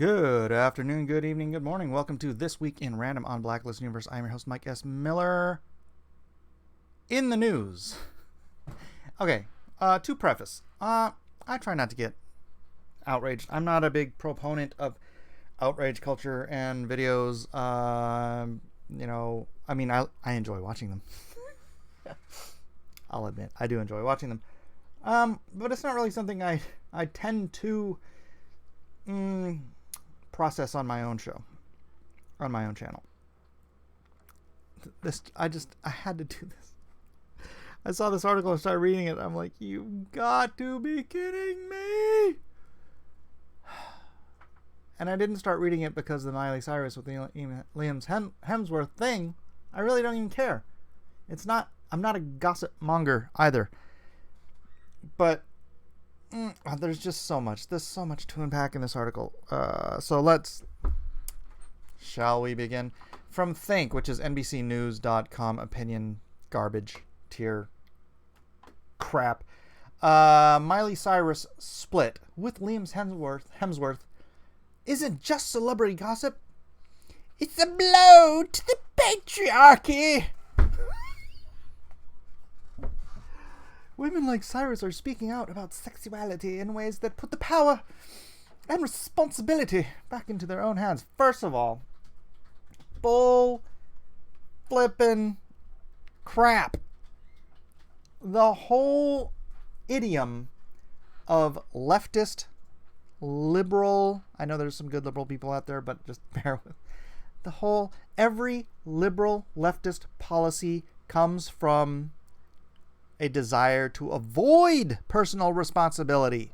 Good afternoon, good evening, good morning. Welcome to This Week in Random on Blacklist Universe. I'm your host, Mike S. Miller. In the news. Okay, to preface, I try not to get outraged. I'm not a big proponent of outrage culture and videos. I enjoy watching them. I'll admit, I do enjoy watching them. But it's not really something I tend to process on my own show, on my own channel. I had to do this. I saw this article and started reading it. I'm like, you got to be kidding me. And I didn't start reading it because of the Miley Cyrus with the Liam Hemsworth thing. I really don't even care. I'm not a gossip monger either. But there's just so much. There's so much to unpack in this article. Shall we begin? From Think, which is NBCnews.com opinion garbage tier crap. Miley Cyrus split with Liam Hemsworth isn't just celebrity gossip. It's a blow to the patriarchy. Women like Cyrus are speaking out about sexuality in ways that put the power and responsibility back into their own hands. First of all, bull flippin' crap. The whole idiom of leftist, liberal, I know there's some good liberal people out there, but just bear with. Every liberal leftist policy comes from a desire to avoid personal responsibility.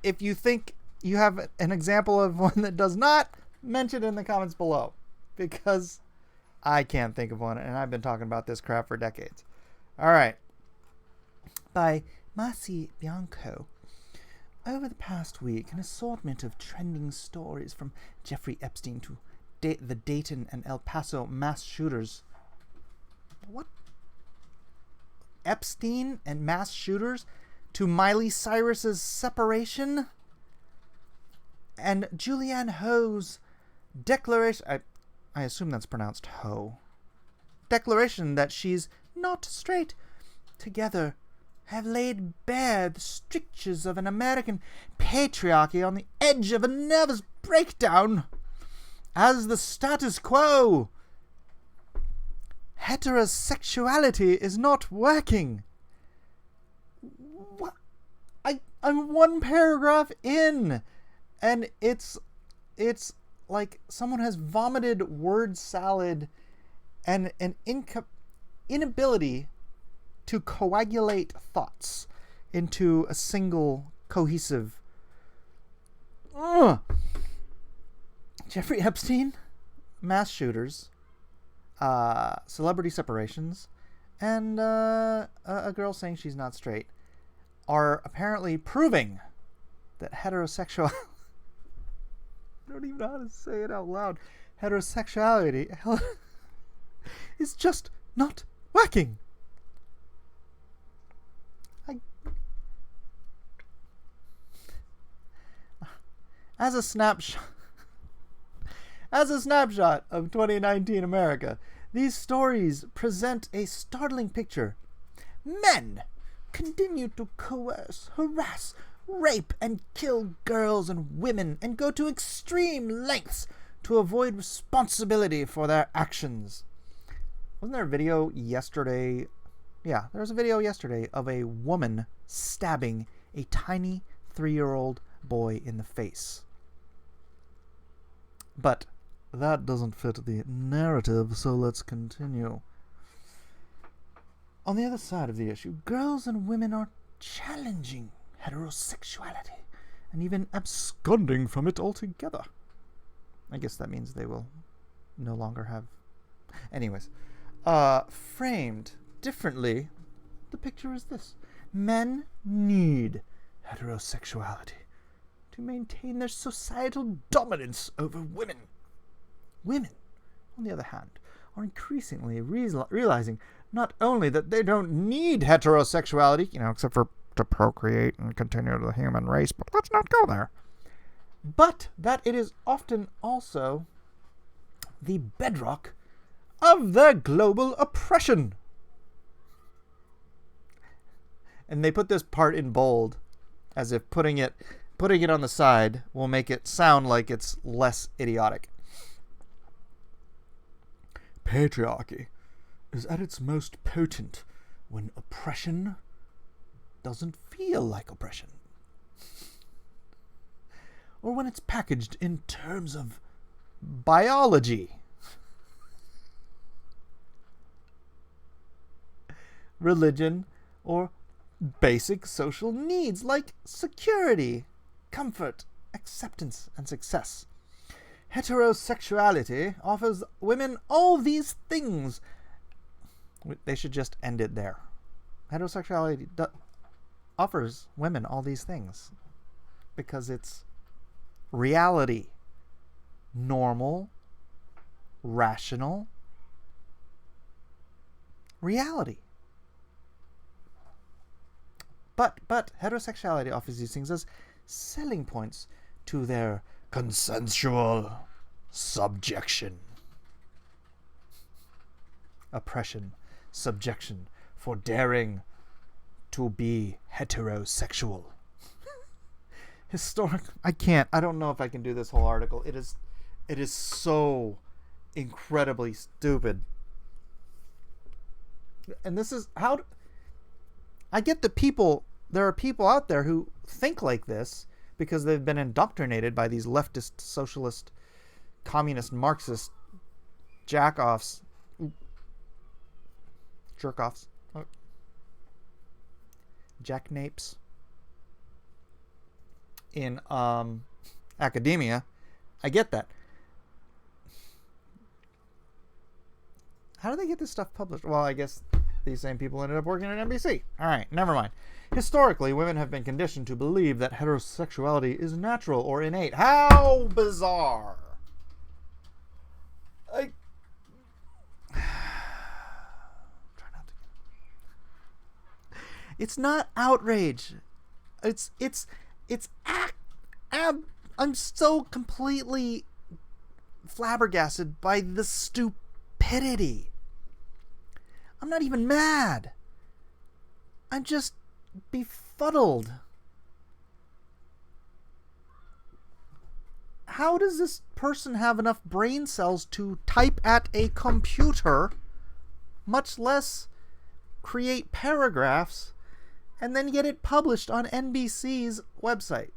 If you think you have an example of one that does not, mention it in the comments below, because I can't think of one, and I've been talking about this crap for decades. All right. By Marcy Bianco. Over the past week, an assortment of trending stories from Jeffrey Epstein to the Dayton and El Paso mass shooters. What? Epstein and mass shooters to Miley Cyrus's separation and Julianne Ho's declaration. I assume that's pronounced Ho. Declaration that she's not straight. Together have laid bare the strictures of an American patriarchy on the edge of a nervous breakdown. As the status quo, heterosexuality is not working. What? I'm one paragraph in, and it's like someone has vomited word salad and an inability to coagulate thoughts into a single cohesive. Jeffrey Epstein, mass shooters, celebrity separations, and a girl saying she's not straight are apparently proving that heterosexual... I don't even know how to say it out loud. Heterosexuality is just not working. As a snapshot of 2019 America, these stories present a startling picture. Men continue to coerce, harass, rape, and kill girls and women and go to extreme lengths to avoid responsibility for their actions. Wasn't there a video yesterday? Yeah, there was a video yesterday of a woman stabbing a tiny 3-year-old boy in the face. But that doesn't fit the narrative, so let's continue. On the other side of the issue, girls and women are challenging heterosexuality and even absconding from it altogether. I guess that means they will no longer have... Anyways, framed differently, the picture is this. Men need heterosexuality to maintain their societal dominance over women. Women, on the other hand, are increasingly realizing not only that they don't need heterosexuality, except for to procreate and continue the human race, but let's not go there. But that it is often also the bedrock of their global oppression. And they put this part in bold, as if putting it on the side will make it sound like it's less idiotic. Patriarchy is at its most potent when oppression doesn't feel like oppression. Or when it's packaged in terms of biology, religion, or basic social needs like security, comfort, acceptance, and success. Heterosexuality offers women all these things. They should just end it there. Heterosexuality offers women all these things because it's reality, normal, rational reality. But heterosexuality offers these things as selling points to their consensual subjection. Oppression, subjection for daring to be heterosexual. I don't know if I can do this whole article. It is so incredibly stupid. And this is how I get there are people out there who think like this because they've been indoctrinated by these leftist, socialist, communist, Marxist jerk-offs jackanapes in academia. I get that. How do they get this stuff published? Well, I guess these same people ended up working at NBC. All right, never mind. Historically, women have been conditioned to believe that heterosexuality is natural or innate. How bizarre. Try not to. It's not outrage. I'm so completely flabbergasted by the stupidity. I'm not even mad. I'm just befuddled. How does this person have enough brain cells to type at a computer, much less create paragraphs, and then get it published on NBC's website?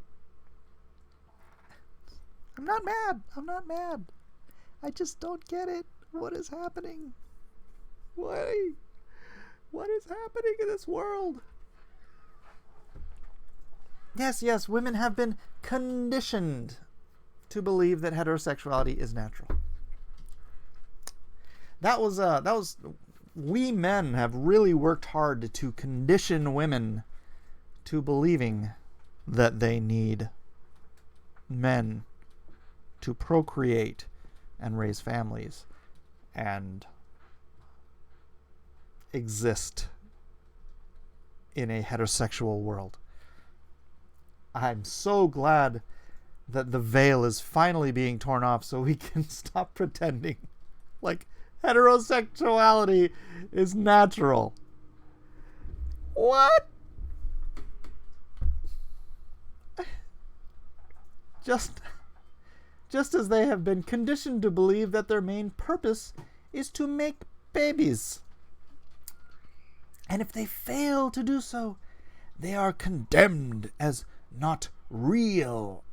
I'm not mad. I just don't get it. What is happening? Why? What is happening in this world? Yes, women have been conditioned to believe that heterosexuality is natural. We men have really worked hard to condition women to believing that they need men to procreate and raise families and exist in a heterosexual world. I'm so glad that the veil is finally being torn off so we can stop pretending like heterosexuality is natural. What? Just as they have been conditioned to believe that their main purpose is to make babies. And if they fail to do so, they are condemned as not real.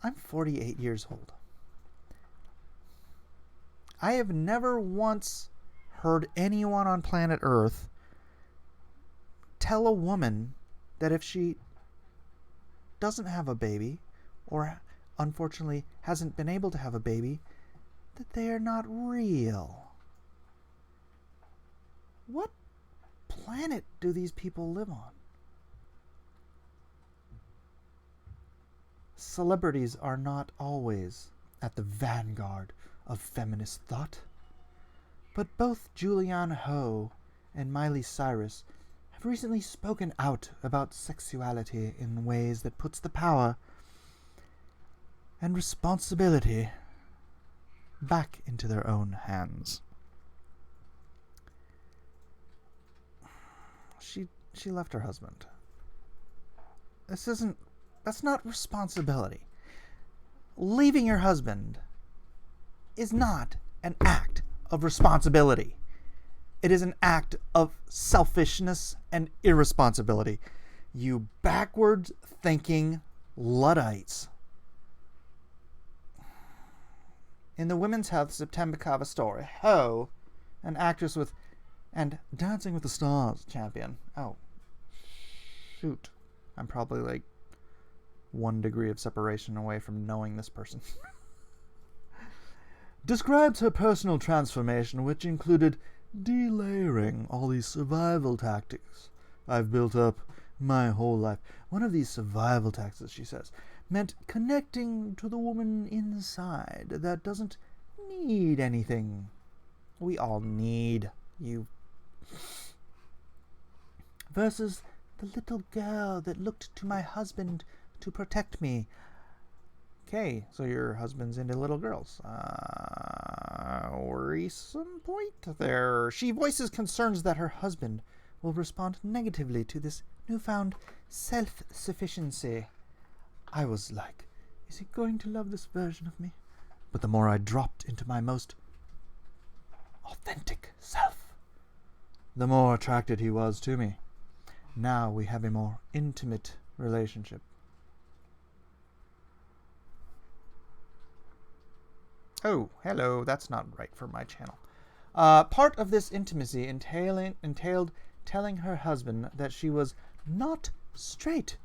I'm 48 years old. I have never once heard anyone on planet Earth tell a woman that if she doesn't have a baby, or unfortunately hasn't been able to have a baby, that they are not real. What planet do these people live on? Celebrities are not always at the vanguard of feminist thought. But both Julianne Hough and Miley Cyrus have recently spoken out about sexuality in ways that puts the power and responsibility back into their own hands. She left her husband. That's not responsibility. Leaving your husband is not an act of responsibility. It is an act of selfishness and irresponsibility. You backwards thinking Luddites. In the Women's Health September cover story, Ho, an actress with and Dancing with the Stars champion. Oh, shoot. I'm probably like 1 degree of separation away from knowing this person. Describes her personal transformation, which included delayering all these survival tactics I've built up my whole life. One of these survival tactics, she says, meant connecting to the woman inside that doesn't need anything. We all need you. Versus the little girl that looked to my husband to protect me. Okay, so your husband's into little girls. Worrisome point there. She voices concerns that her husband will respond negatively to this newfound self-sufficiency. I was like, is he going to love this version of me? But the more I dropped into my most authentic self, the more attracted he was to me. Now we have a more intimate relationship. Oh, hello, that's not right for my channel. Part of this intimacy entailed telling her husband that she was not straight,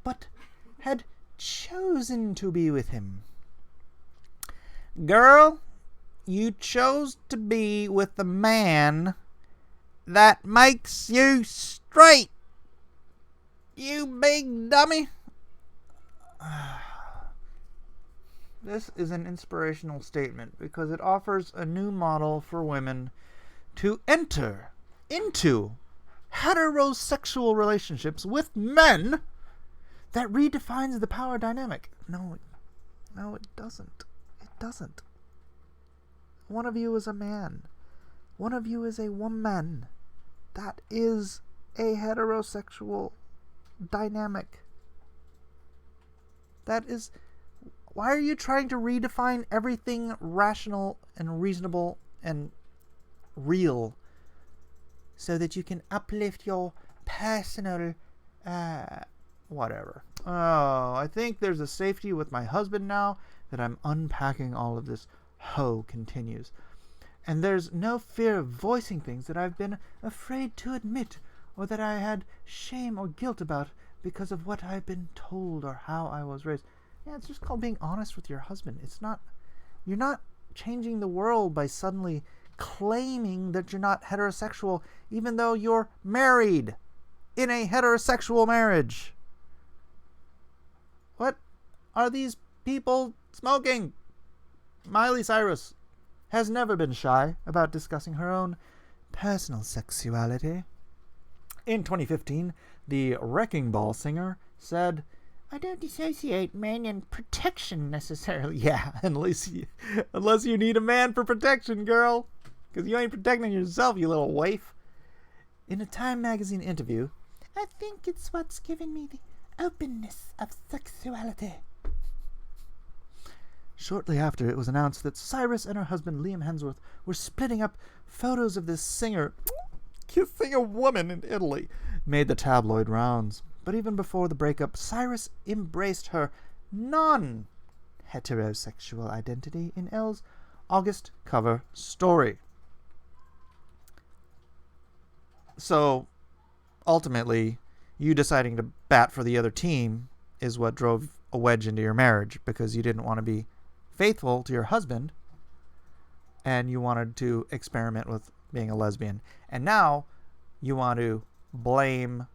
but had chosen to be with him. Girl, you chose to be with the man that makes you straight. You big dummy. This is an inspirational statement because it offers a new model for women to enter into heterosexual relationships with men that redefines the power dynamic. No, it doesn't. It doesn't. One of you is a man. One of you is a woman. That is a heterosexual dynamic. That is... Why are you trying to redefine everything rational and reasonable and real so that you can uplift your personal... whatever. Oh, I think there's a safety with my husband now that I'm unpacking all of this. Ho continues. And there's no fear of voicing things that I've been afraid to admit or that I had shame or guilt about because of what I've been told or how I was raised. Yeah, it's just called being honest with your husband. It's not... You're not changing the world by suddenly claiming that you're not heterosexual even though you're married in a heterosexual marriage. What are these people smoking? Miley Cyrus has never been shy about discussing her own personal sexuality. In 2015, the Wrecking Ball singer said, I don't associate men and protection necessarily. Yeah, unless you need a man for protection, girl. Because you ain't protecting yourself, you little waif. In a Time magazine interview, I think it's what's given me the openness of sexuality. Shortly after, it was announced that Cyrus and her husband Liam Hemsworth were splitting up. Photos of this singer kissing a woman in Italy made the tabloid rounds. But even before the breakup, Cyrus embraced her non-heterosexual identity in Elle's August cover story. So, ultimately, you deciding to bat for the other team is what drove a wedge into your marriage, because you didn't want to be faithful to your husband and you wanted to experiment with being a lesbian. And now you want to blame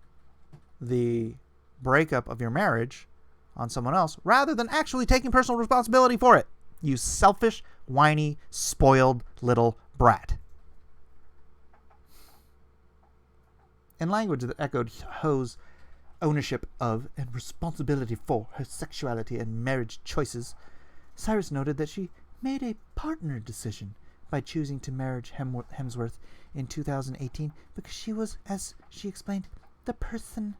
the breakup of your marriage on someone else rather than actually taking personal responsibility for it. You selfish, whiny, spoiled little brat. In language that echoed Ho's ownership of and responsibility for her sexuality and marriage choices, Cyrus noted that she made a partner decision by choosing to marry Hemsworth in 2018 because she was, as she explained, the person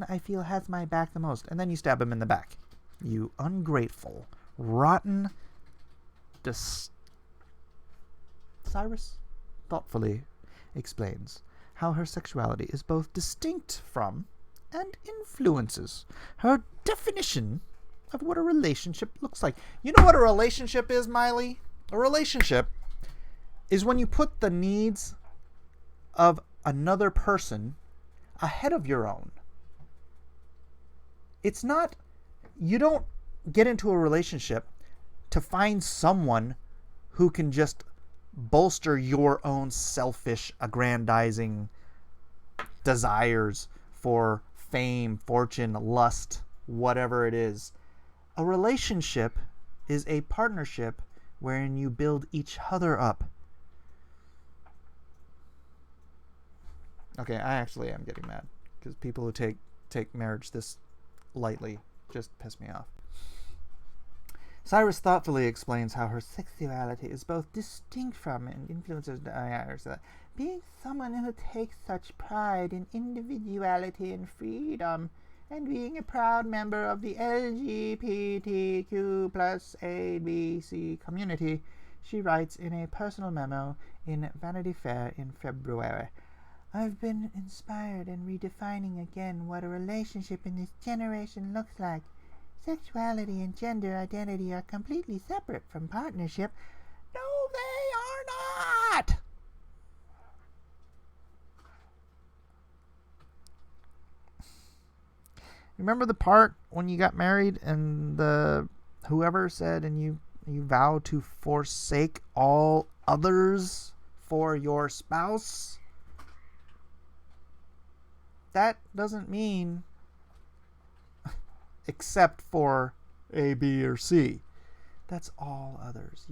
I feel has my back the most. And then you stab him in the back. You ungrateful, rotten... Cyrus thoughtfully explains how her sexuality is both distinct from and influences her definition of what a relationship looks like. You know what a relationship is, Miley? A relationship is when you put the needs of another person ahead of your own. It's not, you don't get into a relationship to find someone who can just bolster your own selfish, aggrandizing desires for fame, fortune, lust, whatever it is. A relationship is a partnership wherein you build each other up. Okay, I actually am getting mad because people who take marriage this lightly just piss me off. Cyrus thoughtfully explains how her sexuality is both distinct from and influences others. Being someone who takes such pride in individuality and freedom, and being a proud member of the LGBTQ plus ABC community, she writes in a personal memo in Vanity Fair in February. I've been inspired in redefining again what a relationship in this generation looks like. Sexuality and gender identity are completely separate from partnership. No, they are not! Remember the part when you got married and the whoever said and you vow to forsake all others for your spouse? That doesn't mean except for A, B, or C. That's all others.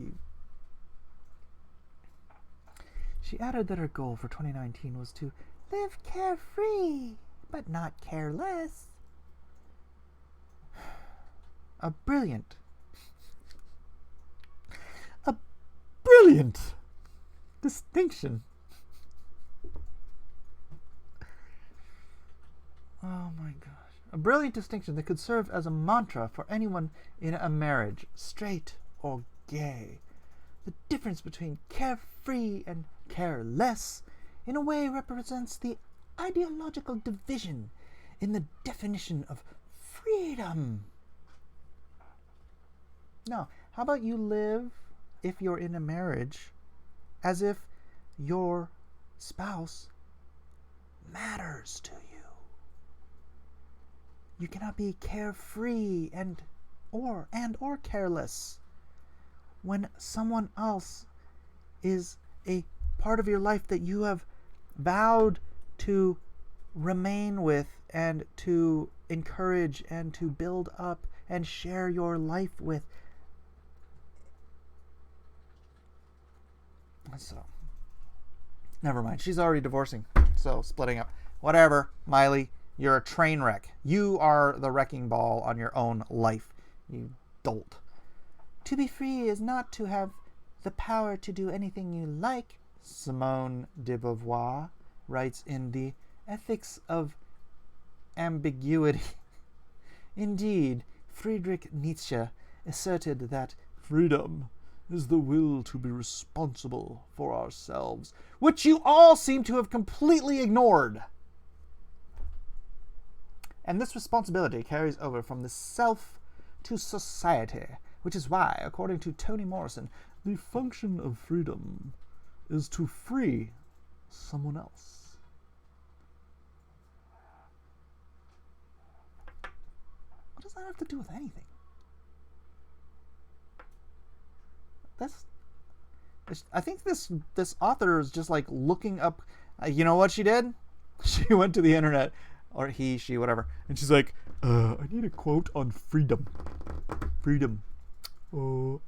She added that her goal for 2019 was to live carefree, but not careless. A brilliant distinction. Oh my gosh. A brilliant distinction that could serve as a mantra for anyone in a marriage, straight or gay. The difference between carefree and careless in a way represents the ideological division in the definition of freedom. Now, how about you live, if you're in a marriage, as if your spouse matters to you. You cannot be carefree and or careless when someone else is a part of your life that you have vowed to remain with and to encourage and to build up and share your life with. So, never mind. She's already divorcing, so splitting up. Whatever, Miley. You're a train wreck. You are the wrecking ball on your own life, you dolt. To be free is not to have the power to do anything you like, Simone de Beauvoir writes in The Ethics of Ambiguity. Indeed, Friedrich Nietzsche asserted that freedom is the will to be responsible for ourselves, which you all seem to have completely ignored. And this responsibility carries over from the self to society, which is why, according to Toni Morrison, the function of freedom is to free someone else. What does that have to do with anything? I think this author is just like looking up. You know what she did? She went to the internet, or he, she, whatever, and she's like, I need a quote on freedom. Freedom. Oh,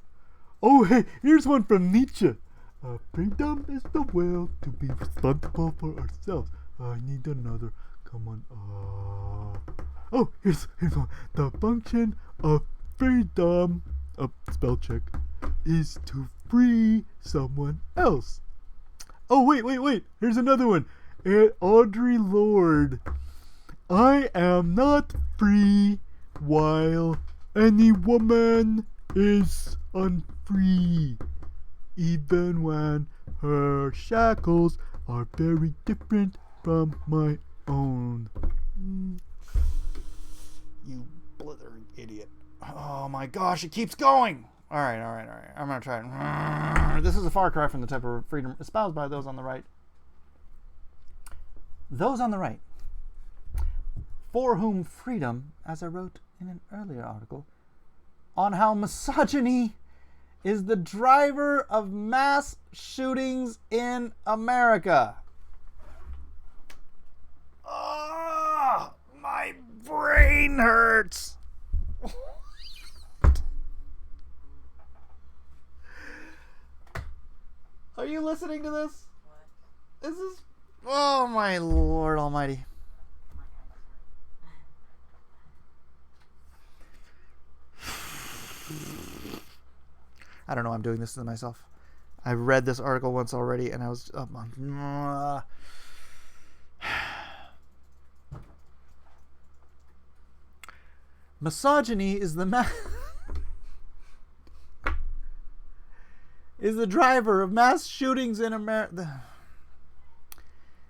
Oh, hey, here's one from Nietzsche. Freedom is the will to be responsible for ourselves. I need another. Come on. Oh, here's one. The function of freedom, spell check, is to free someone else. Oh, wait. Here's another one. Audre Lorde. I am not free while any woman is unfree, even when her shackles are very different from my own. You blithering idiot. Oh my gosh, it keeps going. Alright. I'm gonna try it. This is a far cry from the type of freedom espoused by those on the right. Those on the right, for whom freedom, as I wrote in an earlier article, on how misogyny is the driver of mass shootings in America. Oh, my brain hurts. Are you listening to this? This is... Oh, my Lord Almighty. I don't know, I'm doing this to myself. I read this article once already and I was up on... Misogyny is the is the driver of mass shootings in America.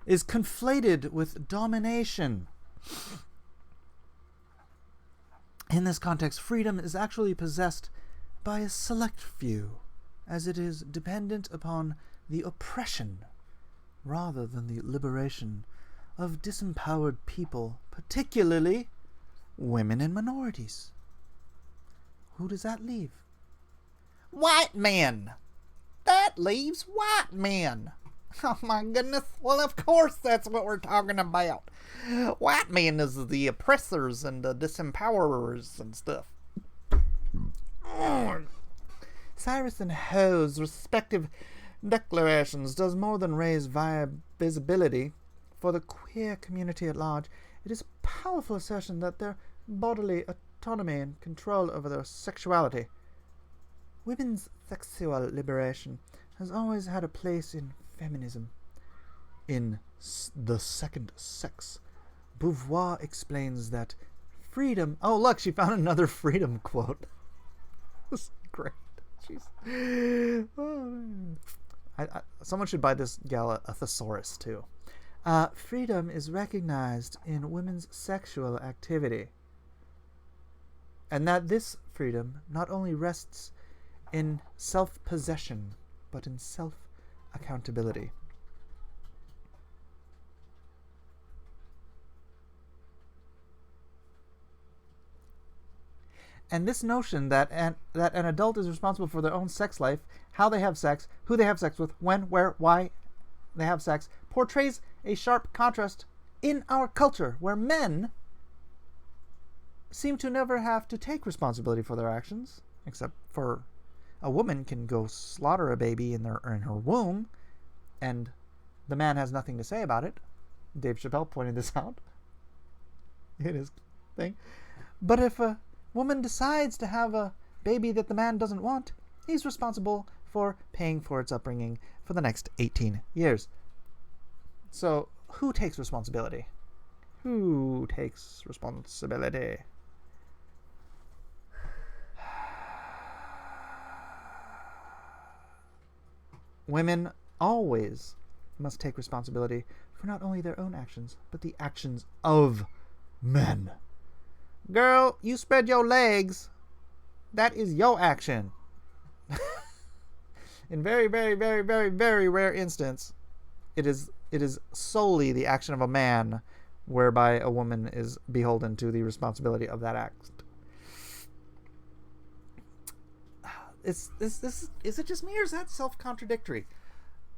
Is conflated with domination. In this context, freedom is actually possessed by a select few, as it is dependent upon the oppression rather than the liberation of disempowered people, particularly women and minorities. Who does that leave? White men! That leaves white men! Oh my goodness. Well, of course that's what we're talking about. White men is the oppressors and the disempowerers and stuff. Cyrus and Ho's respective declarations does more than raise visibility for the queer community at large. It is a powerful assertion that their bodily autonomy and control over their sexuality. Women's sexual liberation has always had a place in feminism. In The Second Sex, Beauvoir explains that freedom... Oh, look, she found another freedom quote. This is great. Jeez. Oh, someone should buy this gal a thesaurus, too. Freedom is recognized in women's sexual activity. And that this freedom not only rests in self-possession, but in self-accountability. And this notion that an adult is responsible for their own sex life, how they have sex, who they have sex with, when, where, why they have sex, portrays a sharp contrast in our culture, where men seem to never have to take responsibility for their actions, except for a woman can go slaughter a baby in her womb, and the man has nothing to say about it. Dave Chappelle pointed this out in his thing. But if a woman decides to have a baby that the man doesn't want, he's responsible for paying for its upbringing for the next 18 years. So, who takes responsibility? Who takes responsibility? Women always must take responsibility for not only their own actions, but the actions of men. Girl, you spread your legs. That is your action. In very, very, very, very, very rare instance, it is solely the action of a man whereby a woman is beholden to the responsibility of that act. Is it just me, or is that self-contradictory?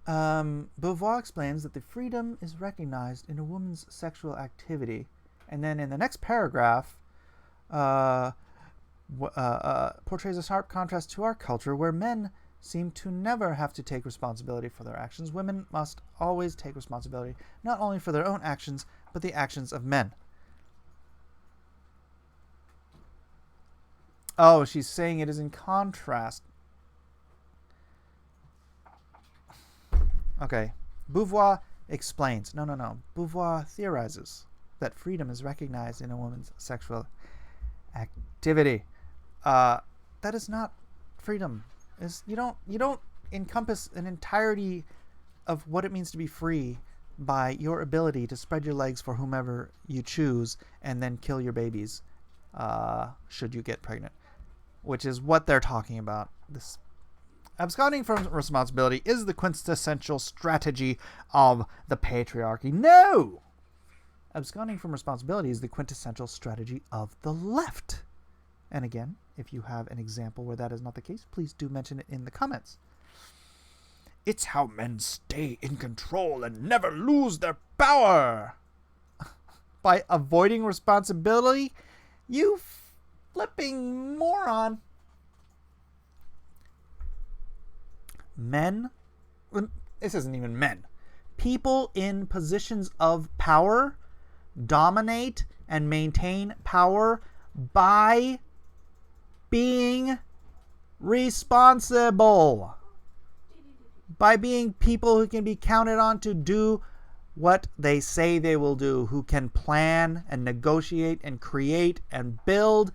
Beauvoir explains that the freedom is recognized in a woman's sexual activity, and then in the next paragraph, portrays a sharp contrast to our culture where men seem to never have to take responsibility for their actions. Women must always take responsibility, not only for their own actions, but the actions of men. Oh, she's saying it is in contrast. Okay. Beauvoir explains. No. Beauvoir theorizes that freedom is recognized in a woman's sexual activity. That is not freedom. You don't encompass an entirety of what it means to be free by your ability to spread your legs for whomever you choose and then kill your babies should you get pregnant, which is what they're talking about. This absconding from responsibility is the quintessential strategy of the patriarchy. No! Absconding from responsibility is the quintessential strategy of the left. And again, if you have an example where that is not the case, please do mention it in the comments. It's how men stay in control and never lose their power. By avoiding responsibility, you flipping moron. Men, this isn't even men. People in positions of power dominate and maintain power by being responsible. By being people who can be counted on to do what they say they will do, who can plan and negotiate and create and build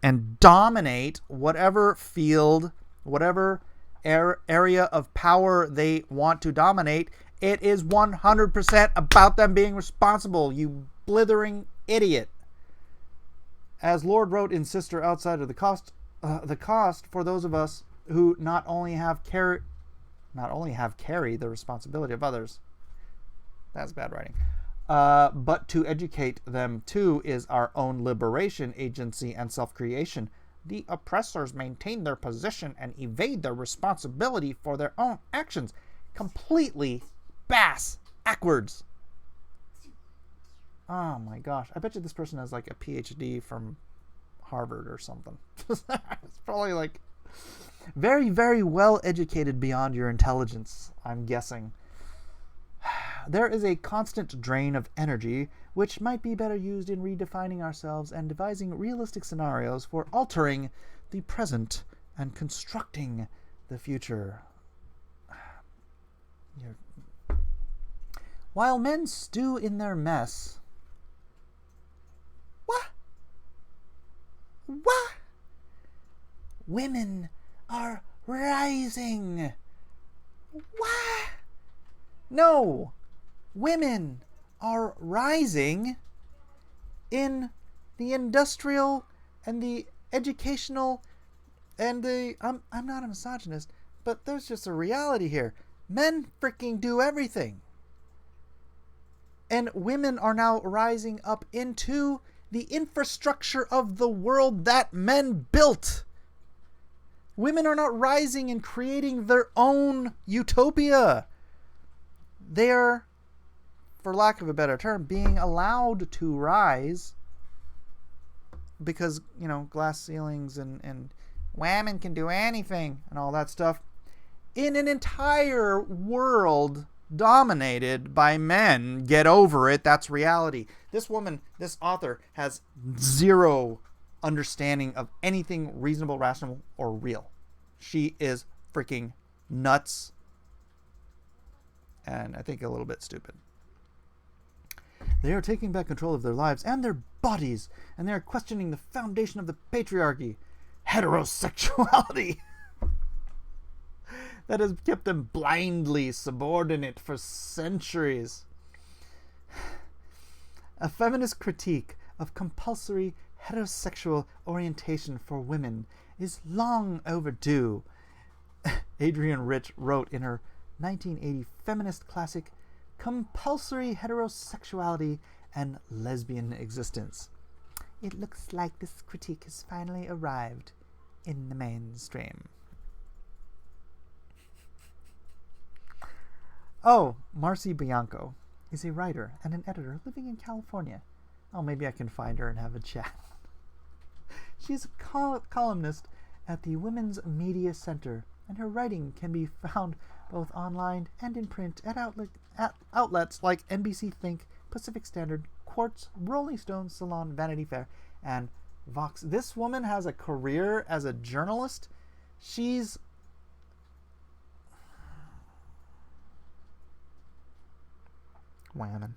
and dominate whatever field, whatever area of power they want to dominate. It is 100% about them being responsible, you blithering idiot. As Lord wrote in Sister Outside of the Cost for those of us who not only have carried the responsibility of others. That's bad writing. But to educate them too is our own liberation, agency, and self-creation. The oppressors maintain their position and evade their responsibility for their own actions. Completely backwards. Oh my gosh. I bet you this person has like a PhD from Harvard or something. It's probably like very, very well educated beyond your intelligence, I'm guessing. There is a constant drain of energy which might be better used in redefining ourselves and devising realistic scenarios for altering the present and constructing the future. While men stew in their mess... What? Women are rising. What? No. Women are rising in the industrial and the educational and the... I'm not a misogynist, but there's just a reality here. Men freaking do everything. And women are now rising up into the infrastructure of the world that men built. Women are not rising and creating their own utopia. They're, for lack of a better term, being allowed to rise because, glass ceilings and women can do anything and all that stuff in an entire world dominated by men. Get over it. That's reality. This woman, this author, has zero understanding of anything reasonable, rational, or real. She is freaking nuts. And I think a little bit stupid. They are taking back control of their lives and their bodies, and they are questioning the foundation of the patriarchy, heterosexuality, that has kept them blindly subordinate for centuries. A feminist critique of compulsory heterosexual orientation for women is long overdue. Adrienne Rich wrote in her 1980 feminist classic, Compulsory Heterosexuality and Lesbian Existence. It looks like this critique has finally arrived in the mainstream. Oh, Marcy Bianco is a writer and an editor living in California. Oh, maybe I can find her and have a chat. She's a columnist at the Women's Media Center, and her writing can be found both online and in print at outlets like NBC Think, Pacific Standard, Quartz, Rolling Stone, Salon, Vanity Fair, and Vox. This woman has a career as a journalist. She's... Whammon.